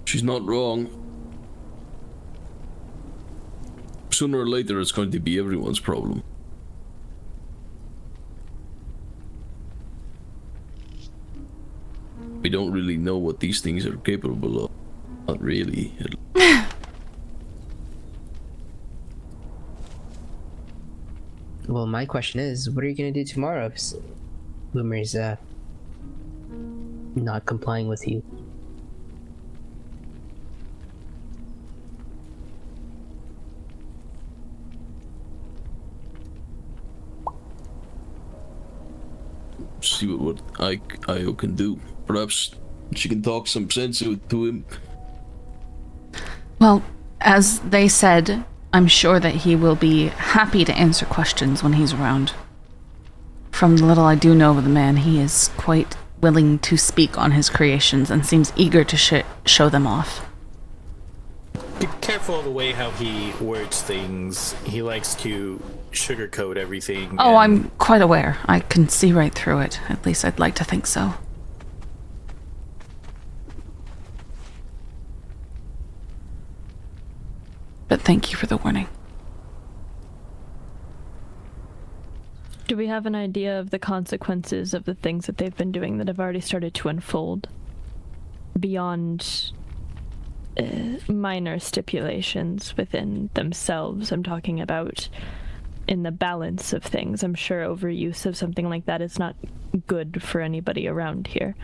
She's not wrong. Sooner or later, it's going to be everyone's problem. We don't really know what these things are capable of. Not really. Well, my question is, what are you gonna do tomorrow if Boomer's not complying with you? See what Io can do. Perhaps she can talk some sense to him. Well, as they said, I'm sure that he will be happy to answer questions when he's around. From the little I do know of the man, he is quite willing to speak on his creations and seems eager to show them off. Be careful of the way how he words things. He likes to sugarcoat everything. Oh, I'm quite aware. I can see right through it. At least I'd like to think so. But thank you for the warning. Do we have an idea of the consequences of the things that they've been doing that have already started to unfold? Beyond minor stipulations within themselves. I'm talking about in the balance of things. I'm sure overuse of something like that is not good for anybody around here.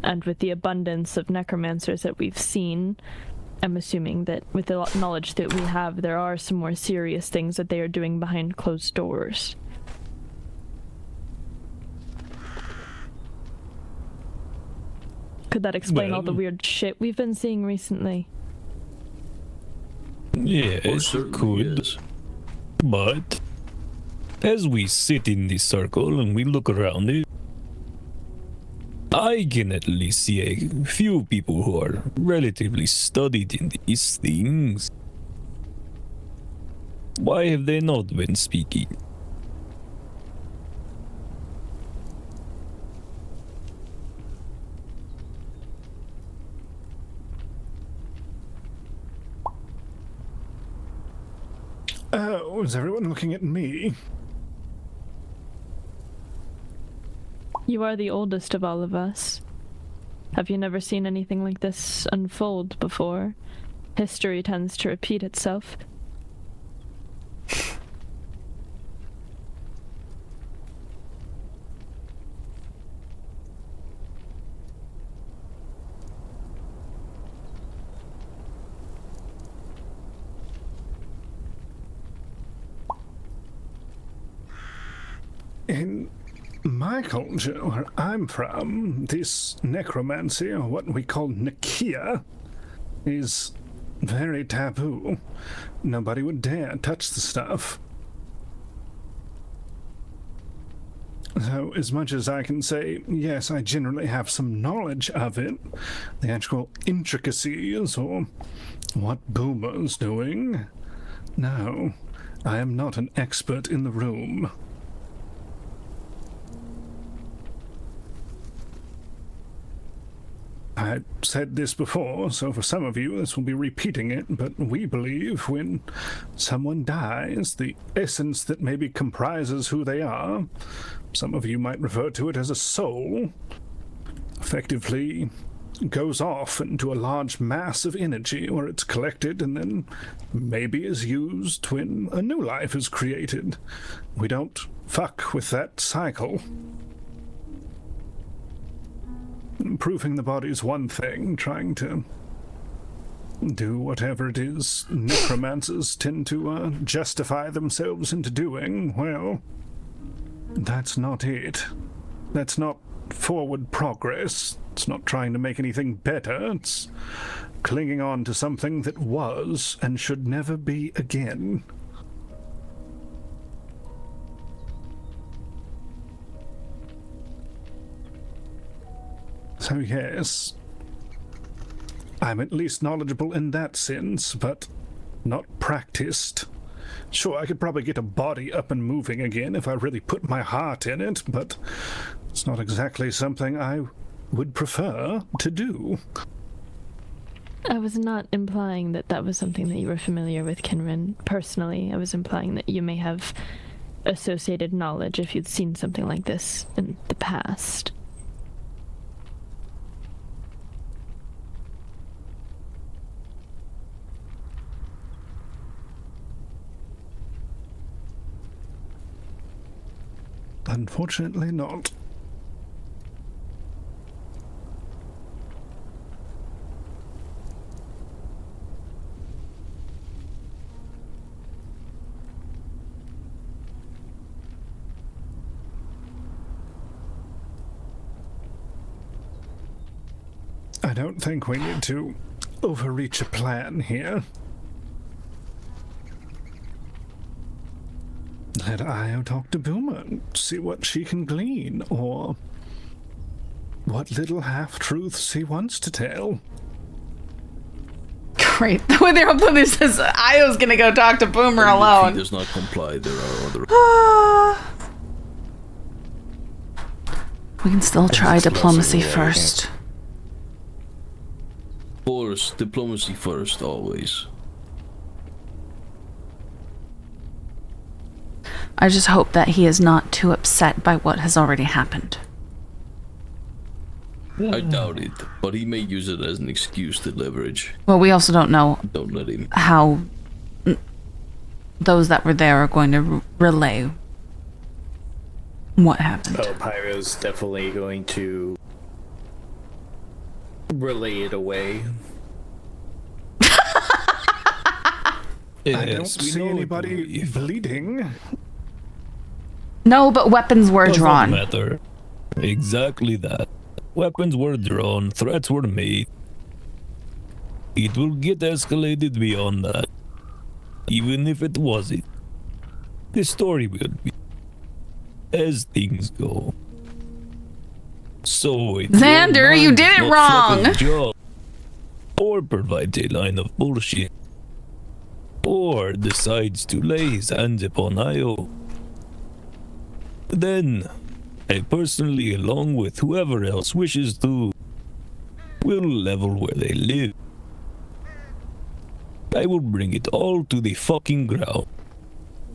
And with the abundance of necromancers that we've seen, I'm assuming that with the knowledge that we have, there are some more serious things that they are doing behind closed doors. Could that explain all the weird shit we've been seeing recently? Yes, it could. Yes. But as we sit in this circle and we look around it, I can at least see a few people who are relatively studied in these things. Why have they not been speaking? Oh, is everyone looking at me? You are the oldest of all of us. Have you never seen anything like this unfold before? History tends to repeat itself. In my culture, where I'm from, this necromancy, or what we call Nakia, is very taboo. Nobody would dare touch the stuff. So, as much as I can say, yes, I generally have some knowledge of it, the actual intricacies, or what Boomer's doing, no, I am not an expert in the room. I said this before, so for some of you this will be repeating it, but we believe when someone dies, the essence that maybe comprises who they are, some of you might refer to it as a soul, effectively goes off into a large mass of energy where it's collected and then maybe is used when a new life is created. We don't fuck with that cycle. Improving the body's one thing, trying to do whatever it is necromancers tend to justify themselves into doing, well, that's not it. That's not forward progress. It's not trying to make anything better. It's clinging on to something that was and should never be again. So yes, I'm at least knowledgeable in that sense, but not practiced. Sure, I could probably get a body up and moving again if I really put my heart in it, but it's not exactly something I would prefer to do. I was not implying that that was something that you were familiar with, Kinrin. Personally, I was implying that you may have associated knowledge if you'd seen something like this in the past. Unfortunately not. I don't think we need to overreach a plan here. Let Io talk to Boomer and see what she can glean, or what little half-truths he wants to tell. Great. The way they're uploading this says Io's gonna go talk to Boomer If he alone. does not comply, there are other. We can still try diplomacy first. Of course, diplomacy first, always. I just hope that he is not too upset by what has already happened. I doubt it, but he may use it as an excuse to leverage. Well, we also don't know Don't let him. how those that were there are going to relay what happened. Oh, Pyro's definitely going to relay it away. I don't see anybody bleeding. No, but weapons were Does not drawn. matter. Exactly that. Weapons were drawn, threats were made. It will get escalated beyond that. Even if it wasn't. The story will be as things go. So if Xander, you did it wrong. Job, or provides a line of bullshit, or decides to lay his hands upon Io, then I personally, along with whoever else wishes to, will level where they live. I will bring it all to the fucking ground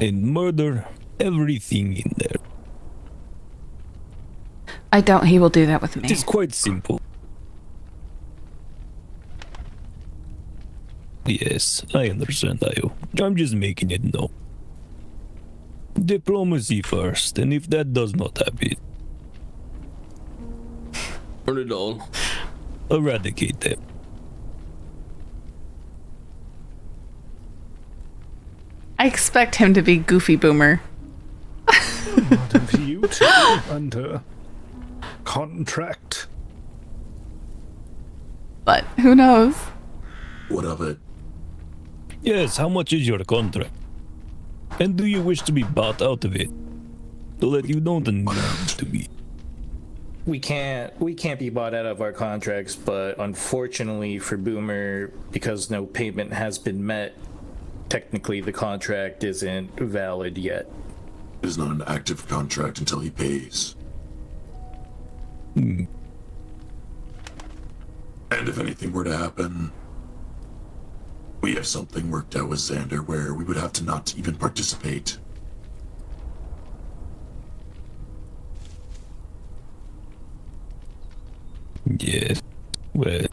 and murder everything in there. I doubt he will do that with me. It is quite simple. Yes, I understand, Io. I'm just making it known. Diplomacy first, and if that does not happen, Burn it all. eradicate them. I expect him to be Goofy Boomer. What of you two under contract? But who knows? What of it? Yes, how much is your contract? And do you wish to be bought out of it? So that you don't need to be. We can't be bought out of our contracts, but unfortunately for Boomer, because no payment has been met, technically the contract isn't valid yet. It is not an active contract until he pays. Hmm. And if anything were to happen, we have something worked out with Xander where we would have to not even participate. Yes. Well,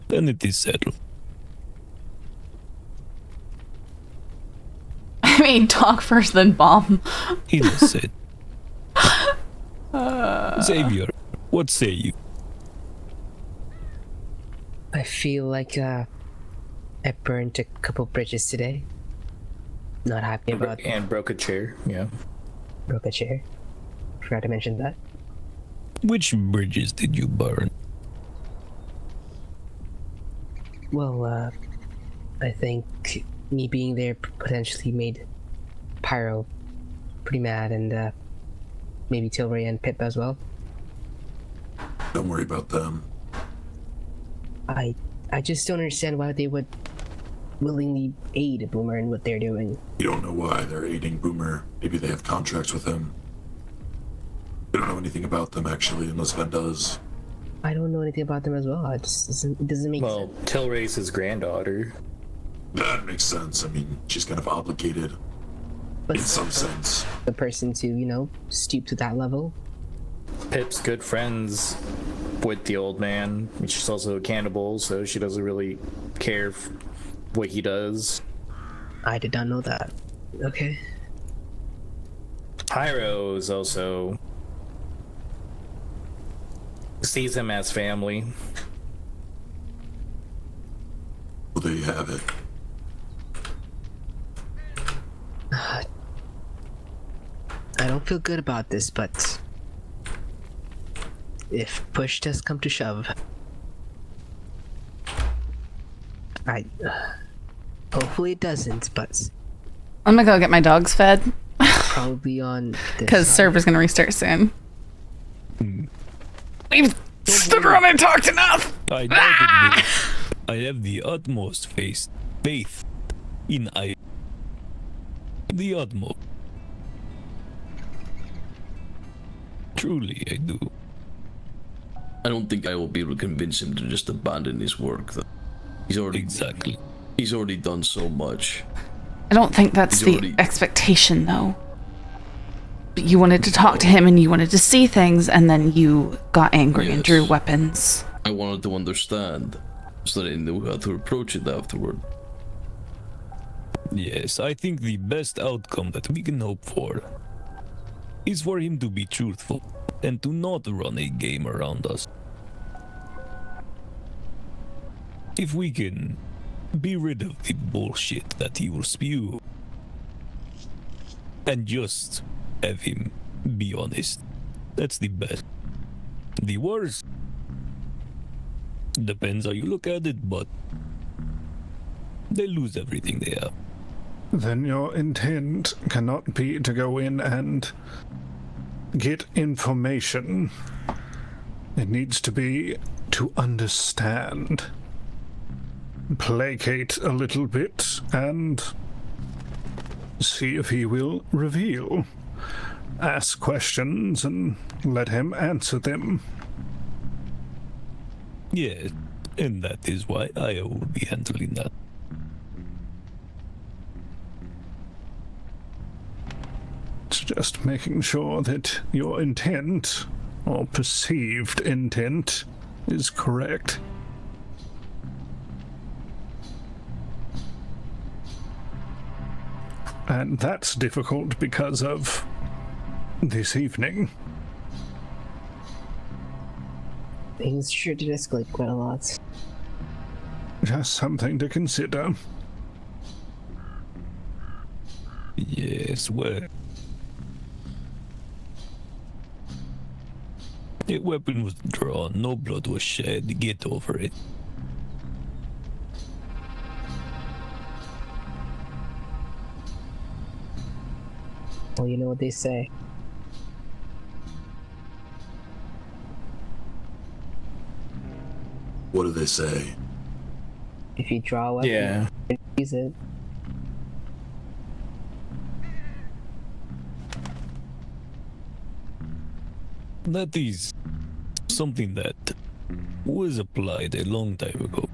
then it is settled. I mean, talk first, then bomb. Innocent. Xavier, what say you? I feel like I burned a couple bridges today. Not happy about And broke a chair, yeah. broke a chair. Forgot to mention that. Which bridges did you burn? Well, I think me being there potentially made Pyro pretty mad, and maybe Tilbury and Pip as well. Don't worry about them. I just don't understand why they would willingly aid Boomer in what they're doing. You don't know why they're aiding Boomer. Maybe they have contracts with him. We don't know anything about them, actually, unless Ven does. I don't know anything about them as well. It doesn't make Well, sense. Tilray's his granddaughter. That makes sense. I mean, she's kind of obligated But in some sense. the person to, stoop to that level. Pip's good friends with the old man. She's also a cannibal, so she doesn't really care what he does. I did not know that. Okay. Pyro is also sees him as family. Well, there you have it. I don't feel good about this, but if push does come to shove, hopefully it doesn't, but I'm gonna go get my dogs fed probably on this because side. server's gonna restart soon. We've stood around and talked enough. I doubt it. I have the utmost faith in I. The utmost. Truly, I do. I don't think I will be able to convince him to just abandon his work, though. He's already done so much. I don't think that's He's the already- expectation, though. But you wanted to talk to him and you wanted to see things, and then you got angry and Yes. drew weapons. I wanted to understand, so that I knew how to approach it afterward. Yes, I think the best outcome that we can hope for is for him to be truthful and to not run a game around us. If we can be rid of the bullshit that he will spew and just have him be honest, that's the best. The worst depends how you look at it, but they lose everything they have. Then your intent cannot be to go in and get information. It needs to be to understand. Placate a little bit and see if he will reveal. Ask questions and let him answer them. Yes, and that is why I will be handling that. It's just making sure that your intent, or perceived intent, is correct. And that's difficult because of this evening. Things sure did escalate quite a lot. Just something to consider. Yes, well. A weapon was drawn, no blood was shed, get over it. Well, you know what they say. What do they say? If you draw a weapon, Yeah. use it. That is something that was applied a long time ago.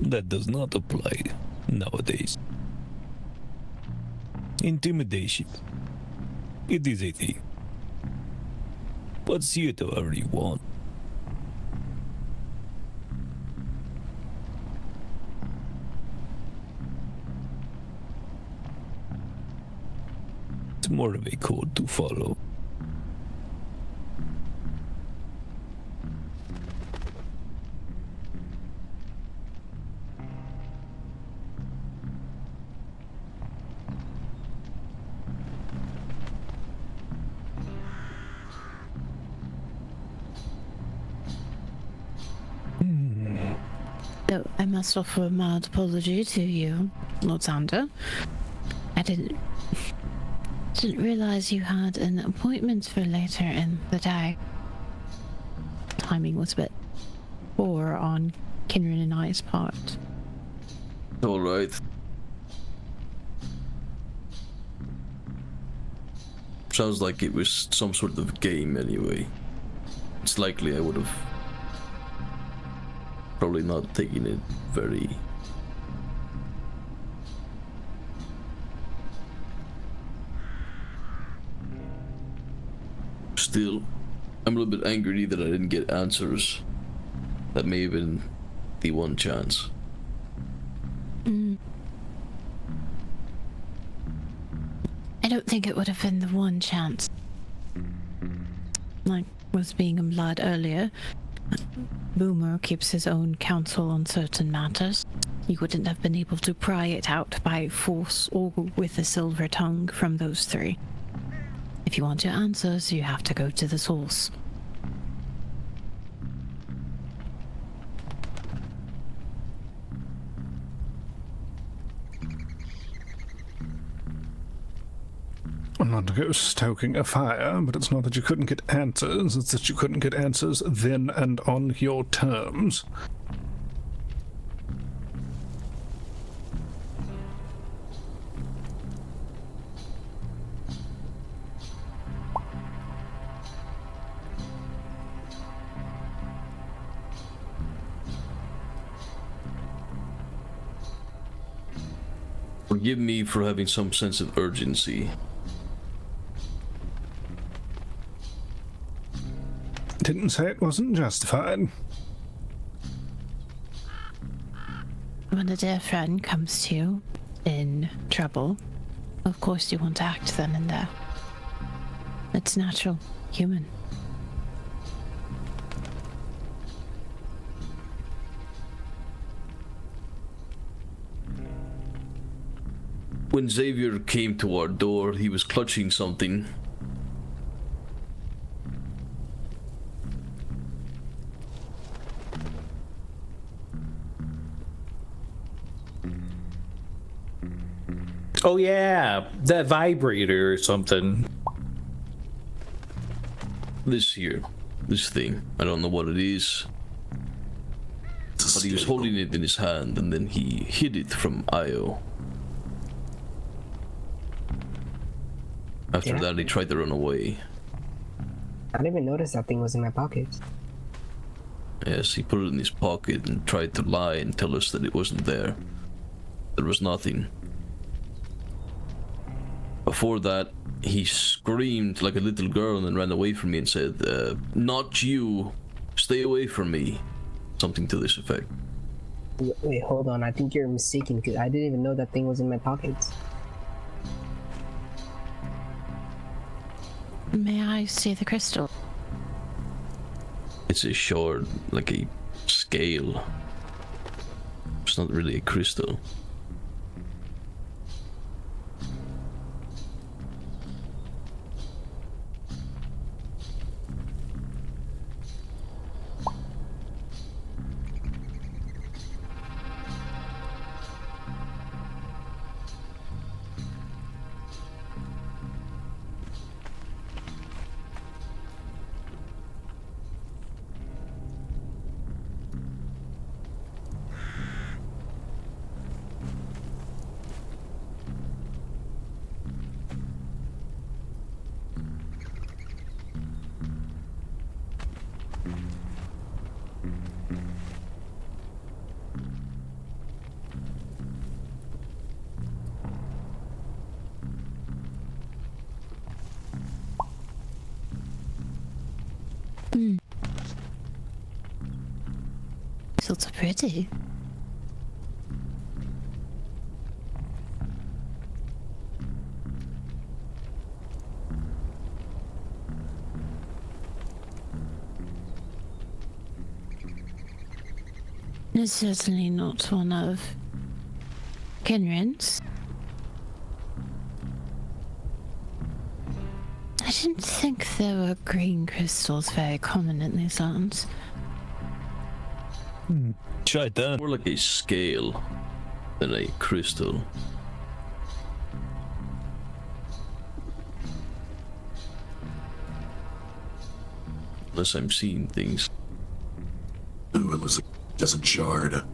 That does not apply nowadays. Intimidation. It is a thing. But see it however you want. It's more of a code to follow. So I must offer a mild apology to you, Lord Sander. I didn't realize you had an appointment for later in the day. Timing was a bit poor on Kinran and I's part. Alright. Sounds like it was some sort of game anyway. It's likely I would have probably not taking it very... Still, I'm a little bit angry that I didn't get answers. That may have been the one chance. I don't think it would have been the one chance. Like was being implied earlier, Boomer keeps his own counsel on certain matters. You wouldn't have been able to pry it out by force or with a silver tongue from those three. If you want your answers, you have to go to the source. I'm not to go stoking a fire, but it's not that you couldn't get answers, it's that you couldn't get answers then and on your terms. Forgive me for having some sense of urgency. Didn't say it wasn't justified. When a dear friend comes to you in trouble, of course you want to act then and there. It's natural, human. When Xavier came to our door, he was clutching something. Oh yeah, that vibrator or something. This thing. I don't know what it is. But he was holding it in his hand and then he hid it from Io. After that, he tried to run away. I didn't even notice that thing was in my pocket. Yes, he put it in his pocket and tried to lie and tell us that it wasn't there. There was nothing. Before that, he screamed like a little girl and then ran away from me and said, "Not you! Stay away from me!" Something to this effect. Wait, hold on. I think you're mistaken, because I didn't even know that thing was in my pockets. May I see the crystal? It's a shard, like a scale. It's not really a crystal. Crystals are pretty. It's certainly not one of Kenrin's. I didn't think there were green crystals very common in these lands. Try that. More like a scale than a crystal. Unless I'm seeing things. Ooh, it looks like a desert shard. One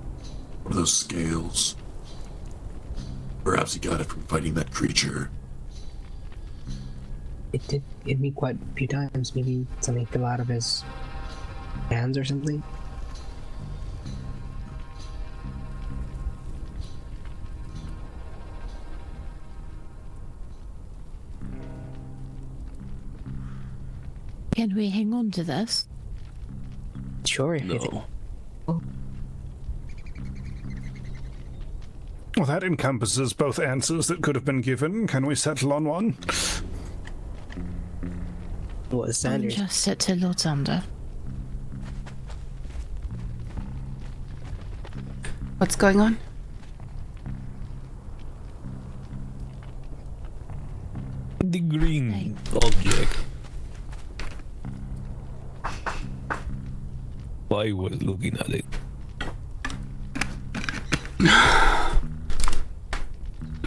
of those scales. Perhaps he got it from fighting that creature. It did hit me quite a few times. Maybe something fell out of his hands or something. Can we hang on to this? Sure, if you think. No. Well, that encompasses both answers that could have been given. Can we settle on one? What is Sanders? Just sit to Lord Sander. What's going on? The green object. I was looking at it.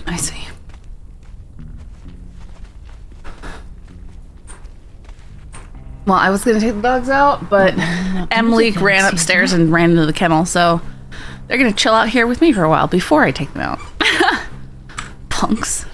I see. Well, I was gonna take the dogs out, but Emily ran upstairs and ran into the kennel, so they're gonna chill out here with me for a while before I take them out. Punks.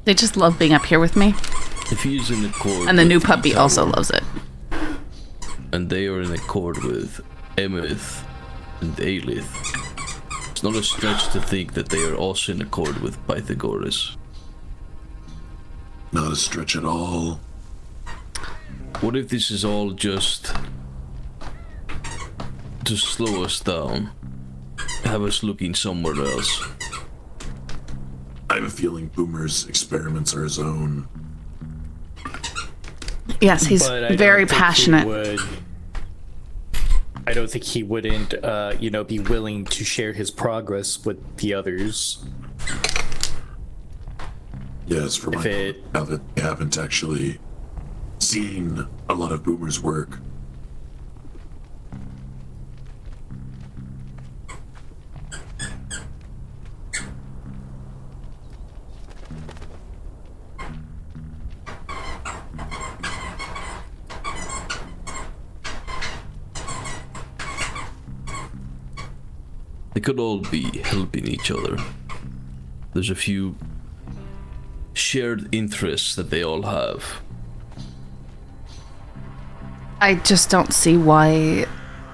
They just love being up here with me. If he's in accord And the new with puppy each also other, loves it. and they are in accord with Emeth and Aelith, it's not a stretch to think that they are also in accord with Pythagoras. Not a stretch at all. What if this is all just to slow us down? Have us looking somewhere else? I have a feeling Boomer's experiments are his own. Yes, he's But I very don't think he passionate. would- I don't think he wouldn't, be willing to share his progress with the others. Yes, for If my it- now that they haven't actually seen a lot of Boomer's work. They could all be helping each other. There's a few shared interests that they all have. I just don't see why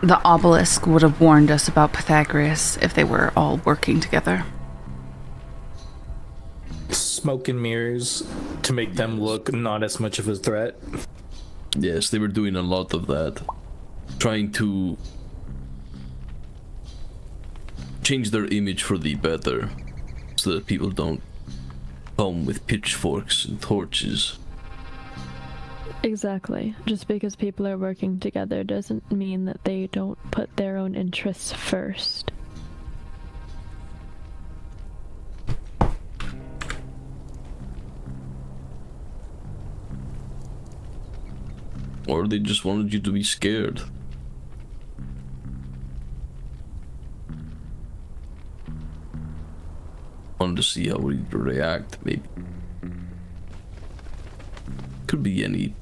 the obelisk would have warned us about Pythagoras if they were all working together. Smoke and mirrors to make them look not as much of a threat. Yes, they were doing a lot of that. Trying to change their image for the better, so that people don't come with pitchforks and torches. Exactly. Just because people are working together doesn't mean that they don't put their own interests first. Or they just wanted you to be scared. Wanted to see how we'd react, maybe. Could be any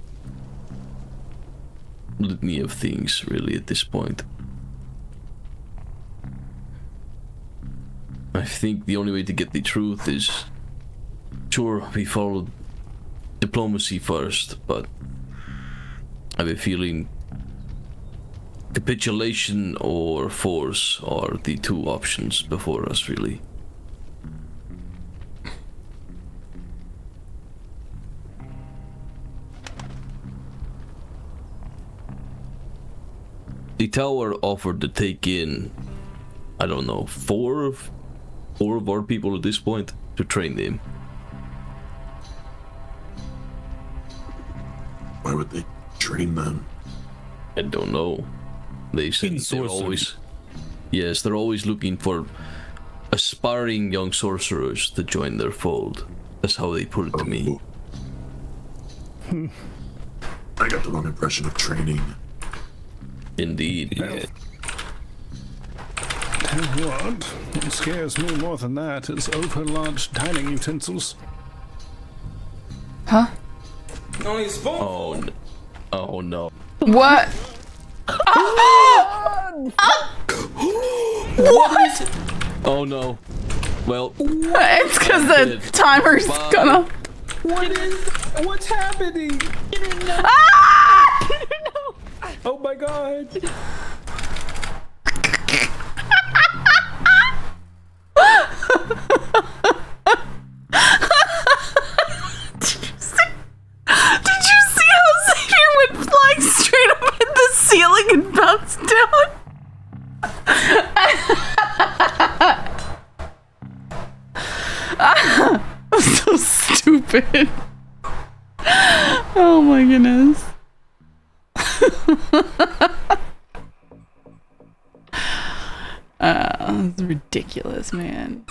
litany of things, really, at this point. I think the only way to get the truth is... Sure, we followed diplomacy first, but... I have a feeling... capitulation or force are the two options before us, really. The tower offered to take in, I don't know, four of our people at this point to train them. Why would they train them? I don't know. They said In they're sorcery. always... Yes, they're always looking for aspiring young sorcerers to join their fold. That's how they put it to me. I got the wrong impression of training. Indeed. Yeah. Tell you what scares me more than that is overlarge dining utensils. Huh? Oh, oh no. What? What? Oh no. Well, It's because I the did. timer's Bye. gonna. What's happening? Ah! Oh my god. Did you see how Xavier went flying straight up in the ceiling and bounced down? So stupid. Oh my goodness. That's ridiculous, man.